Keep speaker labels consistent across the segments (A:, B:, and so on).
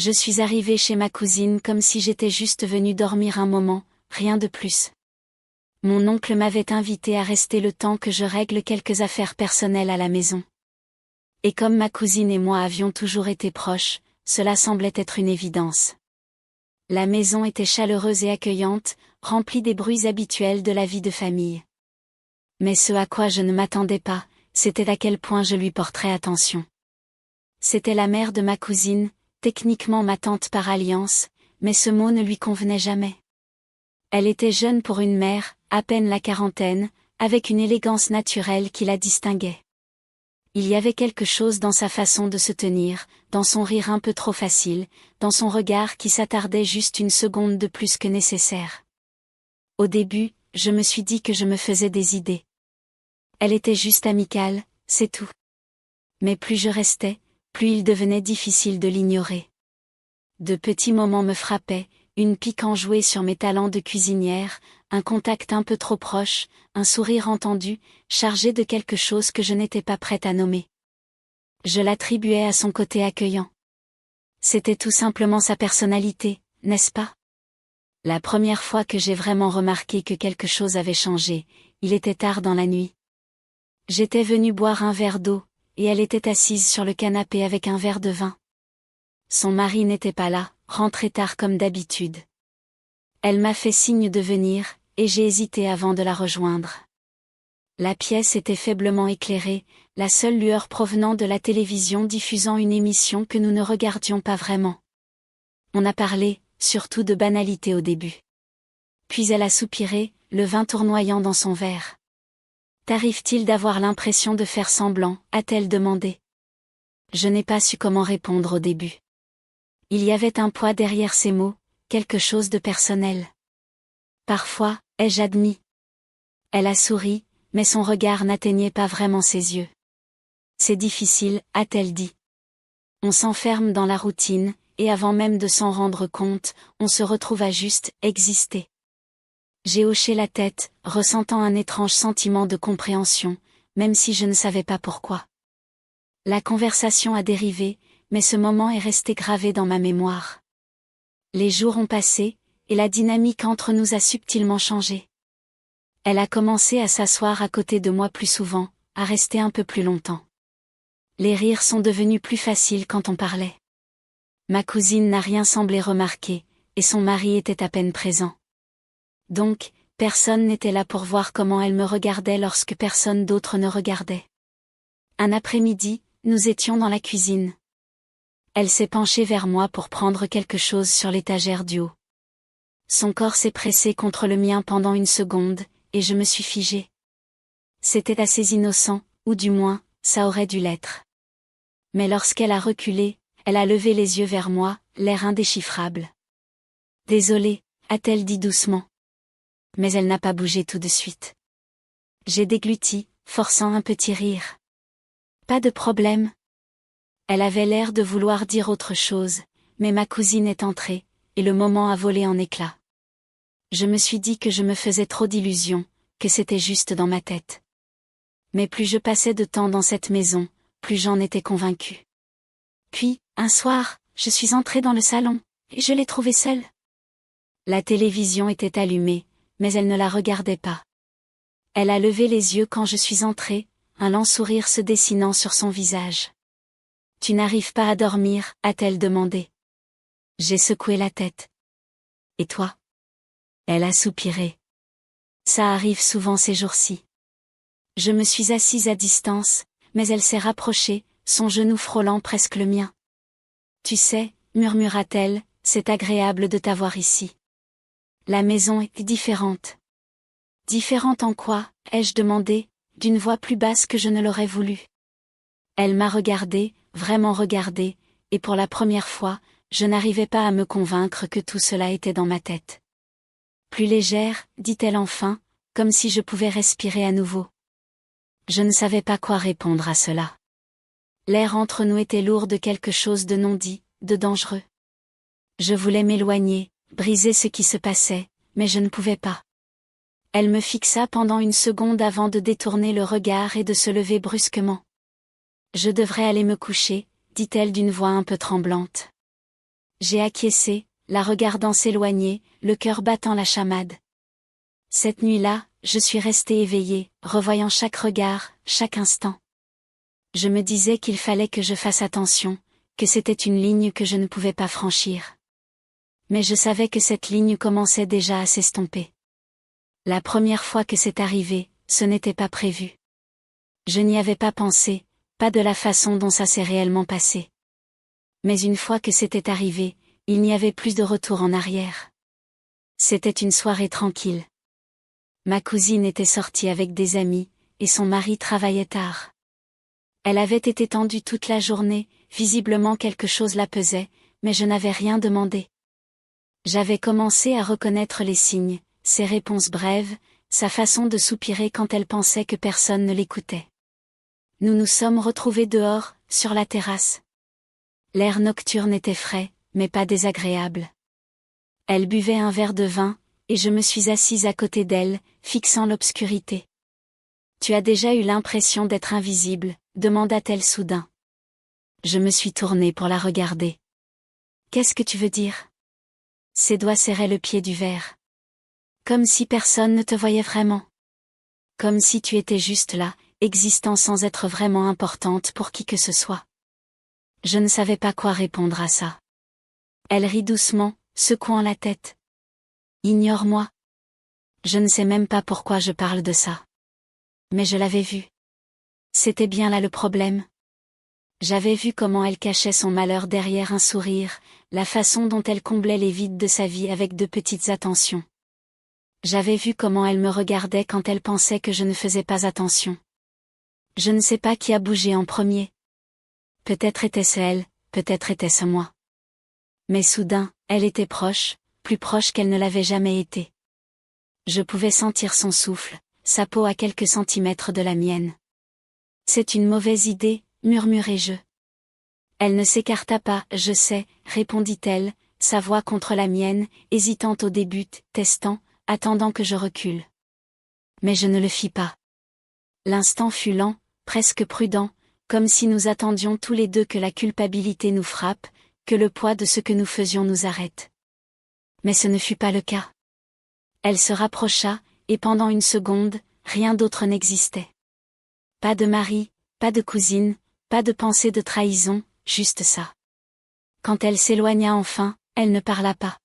A: Je suis arrivée chez ma cousine comme si j'étais juste venue dormir un moment, rien de plus. Mon oncle m'avait invité à rester le temps que je règle quelques affaires personnelles à la maison. Et comme ma cousine et moi avions toujours été proches, cela semblait être une évidence. La maison était chaleureuse et accueillante, remplie des bruits habituels de la vie de famille. Mais ce à quoi je ne m'attendais pas, c'était à quel point je lui porterais attention. C'était la mère de ma cousine, techniquement ma tante par alliance, mais ce mot ne lui convenait jamais. Elle était jeune pour une mère, à peine la quarantaine, avec une élégance naturelle qui la distinguait. Il y avait quelque chose dans sa façon de se tenir, dans son rire un peu trop facile, dans son regard qui s'attardait juste une seconde de plus que nécessaire. Au début, je me suis dit que je me faisais des idées. Elle était juste amicale, c'est tout. Mais plus je restais, plus il devenait difficile de l'ignorer. De petits moments me frappaient, une pique enjouée sur mes talents de cuisinière, un contact un peu trop proche, un sourire entendu, chargé de quelque chose que je n'étais pas prête à nommer. Je l'attribuais à son côté accueillant. C'était tout simplement sa personnalité, n'est-ce pas? La première fois que j'ai vraiment remarqué que quelque chose avait changé, il était tard dans la nuit. J'étais venue boire un verre d'eau, et elle était assise sur le canapé avec un verre de vin. Son mari n'était pas là, rentré tard comme d'habitude. Elle m'a fait signe de venir, et j'ai hésité avant de la rejoindre. La pièce était faiblement éclairée, la seule lueur provenant de la télévision diffusant une émission que nous ne regardions pas vraiment. On a parlé, surtout de banalité au début. Puis elle a soupiré, le vin tournoyant dans son verre. « T'arrive-t-il d'avoir l'impression de faire semblant ?» a-t-elle demandé. Je n'ai pas su comment répondre au début. Il y avait un poids derrière ces mots, quelque chose de personnel. Parfois, ai-je admis. Elle a souri, mais son regard n'atteignait pas vraiment ses yeux. C'est difficile, a-t-elle dit. On s'enferme dans la routine, et avant même de s'en rendre compte, on se retrouve à juste exister. J'ai hoché la tête, ressentant un étrange sentiment de compréhension, même si je ne savais pas pourquoi. La conversation a dérivé, mais ce moment est resté gravé dans ma mémoire. Les jours ont passé, et la dynamique entre nous a subtilement changé. Elle a commencé à s'asseoir à côté de moi plus souvent, à rester un peu plus longtemps. Les rires sont devenus plus faciles quand on parlait. Ma cousine n'a rien semblé remarquer, et son mari était à peine présent. Donc, personne n'était là pour voir comment elle me regardait lorsque personne d'autre ne regardait. Un après-midi, nous étions dans la cuisine. Elle s'est penchée vers moi pour prendre quelque chose sur l'étagère du haut. Son corps s'est pressé contre le mien pendant une seconde, et je me suis figée. C'était assez innocent, ou du moins, ça aurait dû l'être. Mais lorsqu'elle a reculé, elle a levé les yeux vers moi, l'air indéchiffrable. « Désolée », a-t-elle dit doucement. Mais elle n'a pas bougé tout de suite. J'ai dégluti, forçant un petit rire. « Pas de problème. » Elle avait l'air de vouloir dire autre chose, mais ma cousine est entrée, et le moment a volé en éclats. Je me suis dit que je me faisais trop d'illusions, que c'était juste dans ma tête. Mais plus je passais de temps dans cette maison, plus j'en étais convaincue. Puis, un soir, je suis entrée dans le salon, et je l'ai trouvée seule. La télévision était allumée, mais elle ne la regardait pas. Elle a levé les yeux quand je suis entrée, un lent sourire se dessinant sur son visage. « Tu n'arrives pas à dormir ?» a-t-elle demandé. J'ai secoué la tête. « Et toi ?» Elle a soupiré. « Ça arrive souvent ces jours-ci. » Je me suis assise à distance, mais elle s'est rapprochée, son genou frôlant presque le mien. « Tu sais, » murmura-t-elle, « c'est agréable de t'avoir ici. La maison est différente. » « Différente en quoi ?» ai-je demandé, d'une voix plus basse que je ne l'aurais voulu. Elle m'a regardé, vraiment regardé, et pour la première fois, je n'arrivais pas à me convaincre que tout cela était dans ma tête. Plus légère, dit-elle enfin, comme si je pouvais respirer à nouveau. Je ne savais pas quoi répondre à cela. L'air entre nous était lourd de quelque chose de non dit, de dangereux. Je voulais m'éloigner, briser ce qui se passait, mais je ne pouvais pas. Elle me fixa pendant une seconde avant de détourner le regard et de se lever brusquement. « Je devrais aller me coucher », dit-elle d'une voix un peu tremblante. J'ai acquiescé, la regardant s'éloigner, le cœur battant la chamade. Cette nuit-là, je suis restée éveillée, revoyant chaque regard, chaque instant. Je me disais qu'il fallait que je fasse attention, que c'était une ligne que je ne pouvais pas franchir. Mais je savais que cette ligne commençait déjà à s'estomper. La première fois que c'est arrivé, ce n'était pas prévu. Je n'y avais pas pensé, pas de la façon dont ça s'est réellement passé. Mais une fois que c'était arrivé, il n'y avait plus de retour en arrière. C'était une soirée tranquille. Ma cousine était sortie avec des amis, et son mari travaillait tard. Elle avait été tendue toute la journée, visiblement quelque chose la pesait, mais je n'avais rien demandé. J'avais commencé à reconnaître les signes, ses réponses brèves, sa façon de soupirer quand elle pensait que personne ne l'écoutait. Nous nous sommes retrouvés dehors, sur la terrasse. L'air nocturne était frais, mais pas désagréable. Elle buvait un verre de vin, et je me suis assise à côté d'elle, fixant l'obscurité. « Tu as déjà eu l'impression d'être invisible ?» demanda-t-elle soudain. Je me suis tournée pour la regarder. « Qu'est-ce que tu veux dire ?» Ses doigts serraient le pied du verre. « Comme si personne ne te voyait vraiment. Comme si tu étais juste là, existant sans être vraiment importante pour qui que ce soit. » Je ne savais pas quoi répondre à ça. Elle rit doucement, secouant la tête. « Ignore-moi. Je ne sais même pas pourquoi je parle de ça. Mais je l'avais vu. C'était bien là le problème. J'avais vu comment elle cachait son malheur derrière un sourire, la façon dont elle comblait les vides de sa vie avec de petites attentions. J'avais vu comment elle me regardait quand elle pensait que je ne faisais pas attention. Je ne sais pas qui a bougé en premier. Peut-être était-ce elle, peut-être était-ce moi. Mais soudain, elle était proche, plus proche qu'elle ne l'avait jamais été. Je pouvais sentir son souffle, sa peau à quelques centimètres de la mienne. « C'est une mauvaise idée, murmurai-je. » Elle ne s'écarta pas, « Je sais, » répondit-elle, sa voix contre la mienne, hésitant au début, testant, attendant que je recule. Mais je ne le fis pas. L'instant fut lent, presque prudent, comme si nous attendions tous les deux que la culpabilité nous frappe, que le poids de ce que nous faisions nous arrête. Mais ce ne fut pas le cas. Elle se rapprocha, et pendant une seconde, rien d'autre n'existait. Pas de mari, pas de cousine, pas de pensée de trahison, juste ça. Quand elle s'éloigna enfin, elle ne parla pas.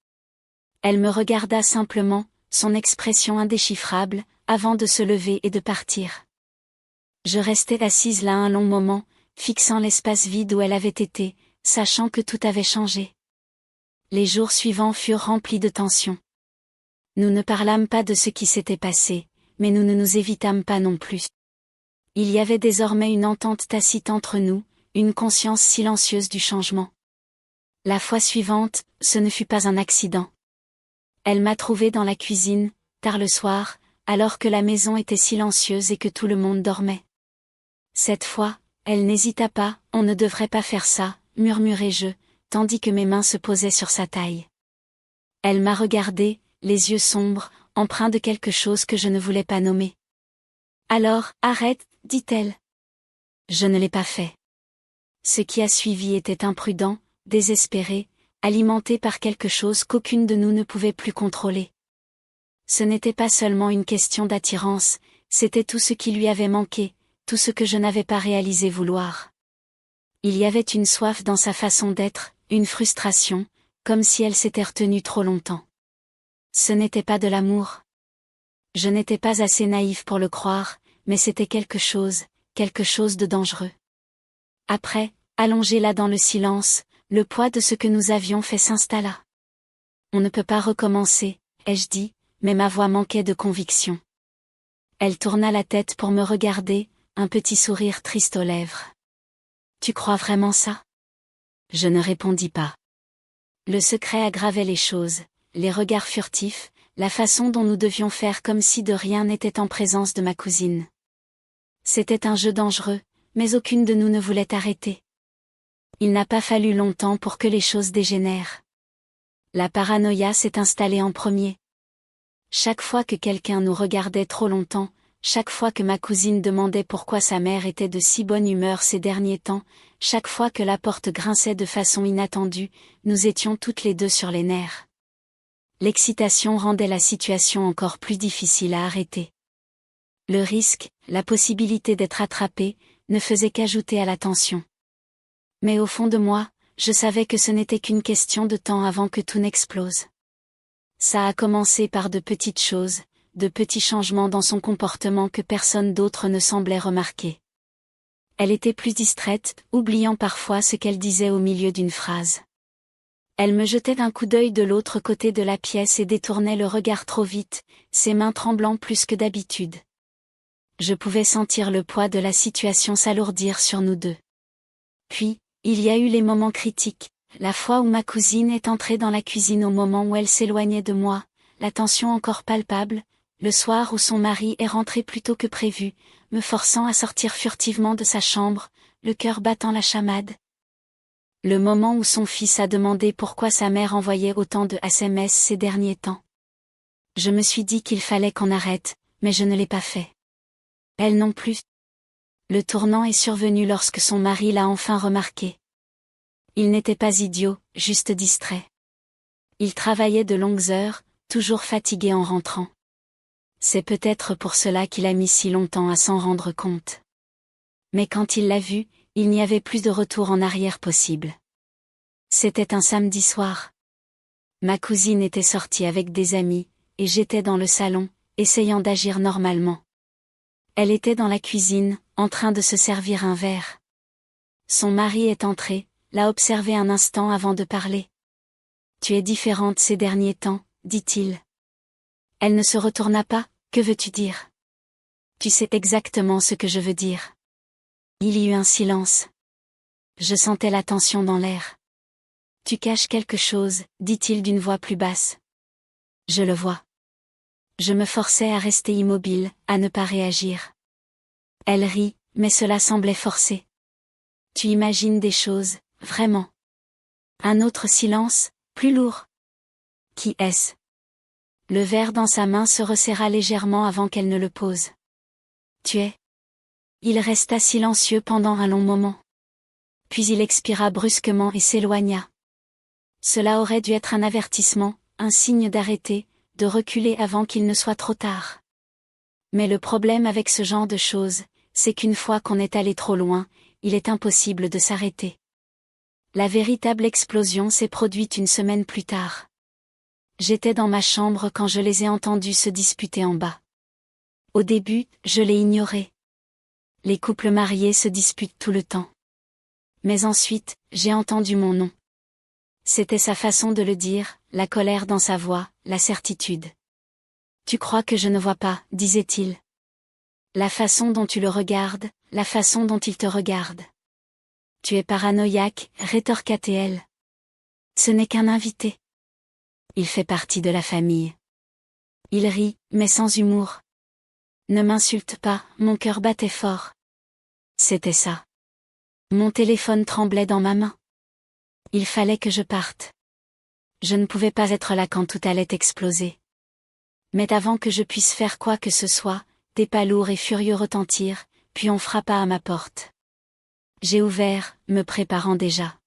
A: Elle me regarda simplement, son expression indéchiffrable, avant de se lever et de partir. Je restai assise là un long moment, fixant l'espace vide où elle avait été, sachant que tout avait changé. Les jours suivants furent remplis de tension. Nous ne parlâmes pas de ce qui s'était passé, mais nous ne nous évitâmes pas non plus. Il y avait désormais une entente tacite entre nous, une conscience silencieuse du changement. La fois suivante, ce ne fut pas un accident. Elle m'a trouvée dans la cuisine, tard le soir, alors que la maison était silencieuse et que tout le monde dormait. Cette fois, elle n'hésita pas, « On ne devrait pas faire ça », murmurai-je, tandis que mes mains se posaient sur sa taille. Elle m'a regardé, les yeux sombres, empreints de quelque chose que je ne voulais pas nommer. « Alors, arrête, » dit-elle. Je ne l'ai pas fait. Ce qui a suivi était imprudent, désespéré, alimenté par quelque chose qu'aucune de nous ne pouvait plus contrôler. Ce n'était pas seulement une question d'attirance, c'était tout ce qui lui avait manqué, tout ce que je n'avais pas réalisé vouloir. Il y avait une soif dans sa façon d'être, une frustration, comme si elle s'était retenue trop longtemps. Ce n'était pas de l'amour. Je n'étais pas assez naïf pour le croire, mais c'était quelque chose de dangereux. Après, allongé là dans le silence, le poids de ce que nous avions fait s'installa. On ne peut pas recommencer, ai-je dit, mais ma voix manquait de conviction. Elle tourna la tête pour me regarder, un petit sourire triste aux lèvres. Tu crois vraiment ça? Je ne répondis pas. Le secret aggravait les choses, les regards furtifs, la façon dont nous devions faire comme si de rien n'était en présence de ma cousine. C'était un jeu dangereux, mais aucune de nous ne voulait arrêter. Il n'a pas fallu longtemps pour que les choses dégénèrent. La paranoïa s'est installée en premier. Chaque fois que quelqu'un nous regardait trop longtemps, chaque fois que ma cousine demandait pourquoi sa mère était de si bonne humeur ces derniers temps, chaque fois que la porte grinçait de façon inattendue, nous étions toutes les deux sur les nerfs. L'excitation rendait la situation encore plus difficile à arrêter. Le risque, la possibilité d'être attrapée, ne faisait qu'ajouter à la tension. Mais au fond de moi, je savais que ce n'était qu'une question de temps avant que tout n'explose. Ça a commencé par de petites choses, de petits changements dans son comportement que personne d'autre ne semblait remarquer. Elle était plus distraite, oubliant parfois ce qu'elle disait au milieu d'une phrase. Elle me jetait d'un coup d'œil de l'autre côté de la pièce et détournait le regard trop vite, ses mains tremblant plus que d'habitude. Je pouvais sentir le poids de la situation s'alourdir sur nous deux. Puis, il y a eu les moments critiques, la fois où ma cousine est entrée dans la cuisine au moment où elle s'éloignait de moi, la tension encore palpable, le soir où son mari est rentré plus tôt que prévu, me forçant à sortir furtivement de sa chambre, le cœur battant la chamade. Le moment où son fils a demandé pourquoi sa mère envoyait autant de SMS ces derniers temps. Je me suis dit qu'il fallait qu'on arrête, mais je ne l'ai pas fait. Elle non plus. Le tournant est survenu lorsque son mari l'a enfin remarqué. Il n'était pas idiot, juste distrait. Il travaillait de longues heures, toujours fatigué en rentrant. C'est peut-être pour cela qu'il a mis si longtemps à s'en rendre compte. Mais quand il l'a vu, il n'y avait plus de retour en arrière possible. C'était un samedi soir. Ma cousine était sortie avec des amis, et j'étais dans le salon, essayant d'agir normalement. Elle était dans la cuisine, en train de se servir un verre. Son mari est entré, l'a observé un instant avant de parler. « Tu es différente ces derniers temps, dit-il. » Elle ne se retourna pas. « Que veux-tu dire ? » ?»« Tu sais exactement ce que je veux dire. » Il y eut un silence. Je sentais la tension dans l'air. « Tu caches quelque chose, dit-il d'une voix plus basse. »« Je le vois. » Je me forçais à rester immobile, à ne pas réagir. Elle rit, mais cela semblait forcé. « Tu imagines des choses, vraiment. » Un autre silence, plus lourd. « Qui est-ce » Le verre dans sa main se resserra légèrement avant qu'elle ne le pose. « Tu es » Il resta silencieux pendant un long moment. Puis il expira brusquement et s'éloigna. Cela aurait dû être un avertissement, un signe d'arrêter, de reculer avant qu'il ne soit trop tard. Mais le problème avec ce genre de choses, c'est qu'une fois qu'on est allé trop loin, il est impossible de s'arrêter. La véritable explosion s'est produite une semaine plus tard. J'étais dans ma chambre quand je les ai entendus se disputer en bas. Au début, je l'ai ignoré. Les couples mariés se disputent tout le temps. Mais ensuite, j'ai entendu mon nom. C'était sa façon de le dire, la colère dans sa voix, la certitude. « Tu crois que je ne vois pas, disait-il. La façon dont tu le regardes, la façon dont il te regarde. Tu es paranoïaque, rétorqua-t-elle. Ce n'est qu'un invité. Il fait partie de la famille. Il rit, mais sans humour. Ne m'insulte pas, mon cœur battait fort. C'était ça. Mon téléphone tremblait dans ma main. Il fallait que je parte. Je ne pouvais pas être là quand tout allait exploser. Mais avant que je puisse faire quoi que ce soit, des pas lourds et furieux retentirent, puis on frappa à ma porte. J'ai ouvert, me préparant déjà.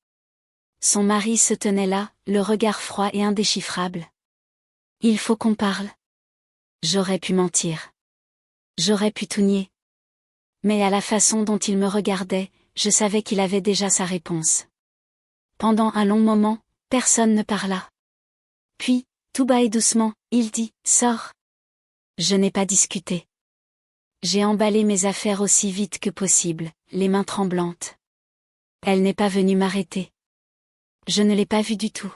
A: Son mari se tenait là, le regard froid et indéchiffrable. « Il faut qu'on parle. » J'aurais pu mentir. J'aurais pu tout nier. Mais à la façon dont il me regardait, je savais qu'il avait déjà sa réponse. Pendant un long moment, personne ne parla. Puis, tout bas et doucement, il dit « Sors !» Je n'ai pas discuté. J'ai emballé mes affaires aussi vite que possible, les mains tremblantes. Elle n'est pas venue m'arrêter. Je ne l'ai pas vue du tout.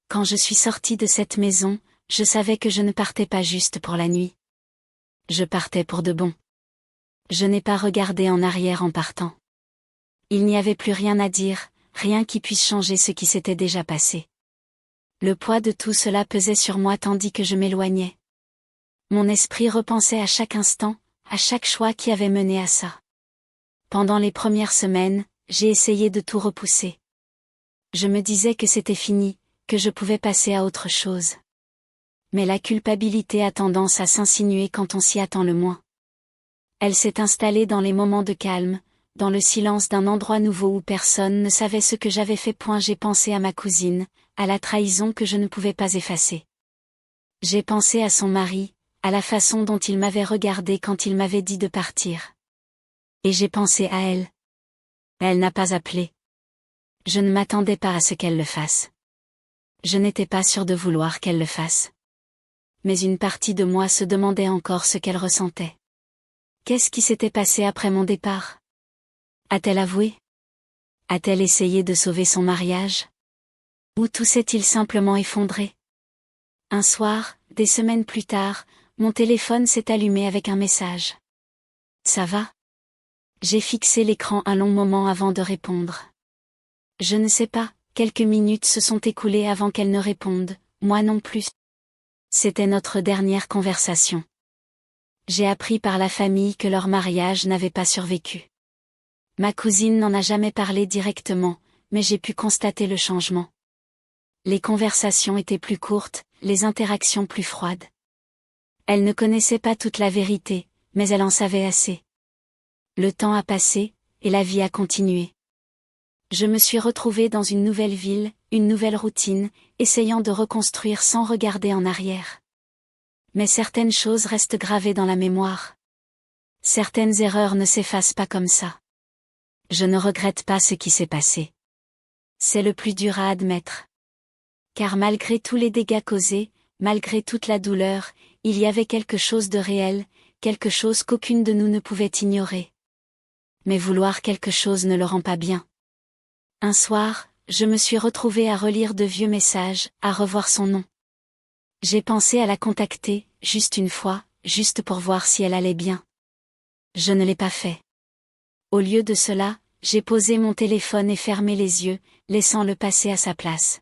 A: Quand je suis sortie de cette maison, je savais que je ne partais pas juste pour la nuit. Je partais pour de bon. Je n'ai pas regardé en arrière en partant. Il n'y avait plus rien à dire, rien qui puisse changer ce qui s'était déjà passé. Le poids de tout cela pesait sur moi tandis que je m'éloignais. Mon esprit repensait à chaque instant, à chaque choix qui avait mené à ça. Pendant les premières semaines, j'ai essayé de tout repousser. Je me disais que c'était fini, que je pouvais passer à autre chose. Mais la culpabilité a tendance à s'insinuer quand on s'y attend le moins. Elle s'est installée dans les moments de calme, dans le silence d'un endroit nouveau où personne ne savait ce que j'avais fait. J'ai pensé à ma cousine, à la trahison que je ne pouvais pas effacer. J'ai pensé à son mari, à la façon dont il m'avait regardé quand il m'avait dit de partir. Et j'ai pensé à elle. Elle n'a pas appelé. Je ne m'attendais pas à ce qu'elle le fasse. Je n'étais pas sûre de vouloir qu'elle le fasse. Mais une partie de moi se demandait encore ce qu'elle ressentait. Qu'est-ce qui s'était passé après mon départ? A-t-elle avoué? A-t-elle essayé de sauver son mariage? Ou tout s'est-il simplement effondré? Un soir, des semaines plus tard, mon téléphone s'est allumé avec un message. Ça va? J'ai fixé l'écran un long moment avant de répondre. Je ne sais pas, quelques minutes se sont écoulées avant qu'elle ne réponde, moi non plus. C'était notre dernière conversation. J'ai appris par la famille que leur mariage n'avait pas survécu. Ma cousine n'en a jamais parlé directement, mais j'ai pu constater le changement. Les conversations étaient plus courtes, les interactions plus froides. Elle ne connaissait pas toute la vérité, mais elle en savait assez. Le temps a passé, et la vie a continué. Je me suis retrouvée dans une nouvelle ville, une nouvelle routine, essayant de reconstruire sans regarder en arrière. Mais certaines choses restent gravées dans la mémoire. Certaines erreurs ne s'effacent pas comme ça. Je ne regrette pas ce qui s'est passé. C'est le plus dur à admettre. Car malgré tous les dégâts causés, malgré toute la douleur, il y avait quelque chose de réel, quelque chose qu'aucune de nous ne pouvait ignorer. Mais vouloir quelque chose ne le rend pas bien. Un soir, je me suis retrouvée à relire de vieux messages, à revoir son nom. J'ai pensé à la contacter, juste une fois, juste pour voir si elle allait bien. Je ne l'ai pas fait. Au lieu de cela, j'ai posé mon téléphone et fermé les yeux, laissant le passé à sa place.